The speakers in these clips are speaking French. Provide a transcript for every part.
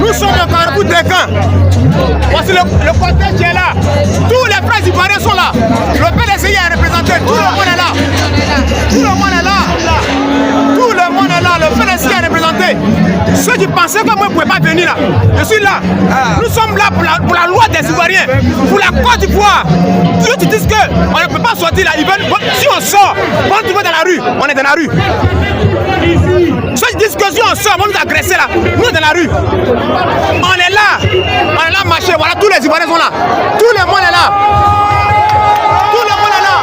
Nous sommes au carrefour des camps. Voici le cortège qui est là. Tous les frères ivoiriens sont là. Le PDCI est représenté. Tout le monde est là. Tout le monde est là. Tout le monde est là. Le PDCI est représenté. Ceux qui pensaient que moi ne pouvais pas venir là, je suis là. Nous sommes là pour la loi des Ivoiriens, pour la Côte d'Ivoire. Ceux qui disent qu'on ne peut pas sortir là, ils veulent, si on sort, quand tu vas dans la rue, on est dans la rue. Ceux qui disent que si on sort, on va nous agresser là, nous on est dans la rue. On est là marcher, voilà, tous les Ivoiriens sont là. Tout le monde est là. Tout le monde est là.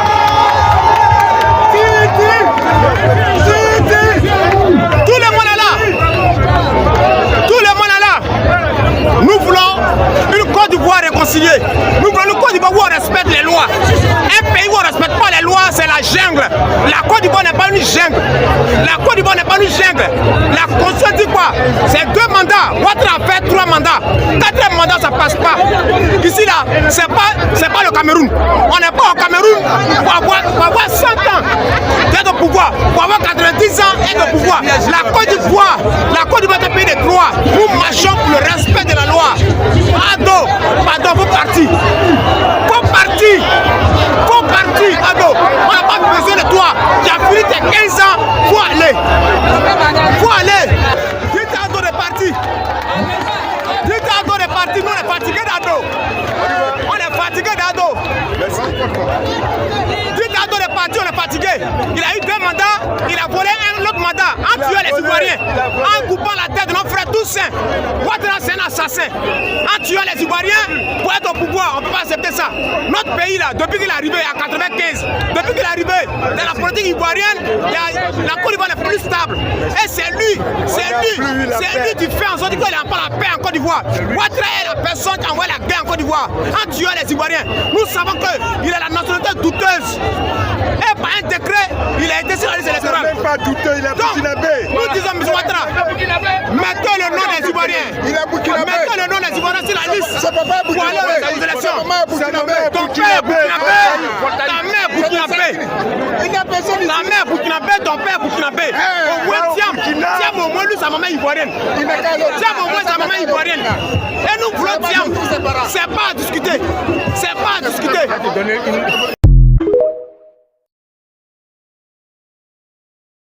Tout le monde est là. Tout le monde est là. Nous voulons une Côte d'Ivoire réconciliée. Nous voulons une Côte d'Ivoire où on respecte les lois. Un pays où on ne respecte pas les lois, c'est la jungle. La Côte d'Ivoire n'est pas une jungle. La Côte d'Ivoire n'est pas une jungle. La Constitution dit quoi? C'est 2 mandats. Ouattara a fait 3 mandats. 4e mandat, ça passe pas. Ici, là, c'est pas le Cameroun. On n'est pas au Cameroun pour avoir 100 ans d'être au pouvoir. Pour avoir 90 ans d'être au pouvoir. La Côte d'Ivoire est un pays de droit. Nous marchons pour le respect de la loi. Pardon, faut partir. Ado, on n'a pas besoin de toi. Tu as fini tes 15 ans, faut aller. Dites à Ado de partir. Nous on est fatigués d'Ado. Dites à Ado de partir, on est fatigué. Il a eu 2 mandats, il a volé un autre mandat en tuant les Ivoiriens, en coupant la tête de nos frères Toussaint. Ouattara c'est un assassin. En tuant les Ivoiriens pour être au pouvoir, on ne peut pas accepter ça. Notre pays là, depuis qu'il est arrivé en 95, depuis qu'il est arrivé dans la politique ivoirienne, la Côte d'Ivoire est plus stable. Et c'est lui qui fait en sorte qu'il n'a pas la paix en Côte d'Ivoire. Ouattara est la personne qui envoie la guerre en Côte d'Ivoire en tuant les Ivoiriens. Nous savons qu'il a la nationalité douteuse. Et par un décret, il a été sur la liste électorale. Même pas douteux, il est burkinabé. Nous disons, M. Ouattara, mettez le nom des Ivoiriens. Il est burkinabé. Mettez le nom des Ivoiriens sur la liste. Son papa est pour aller aux élections. Ton père est burkinabé. Ta mère est burkinabé. Ta mère est burkinabé, ton père est burkinabé. Au moins, tiens au moins lui, sa maman ivoirienne. Tiens au moins sa maman ivoirienne. Et nous voulons Tiam. C'est pas à discuter.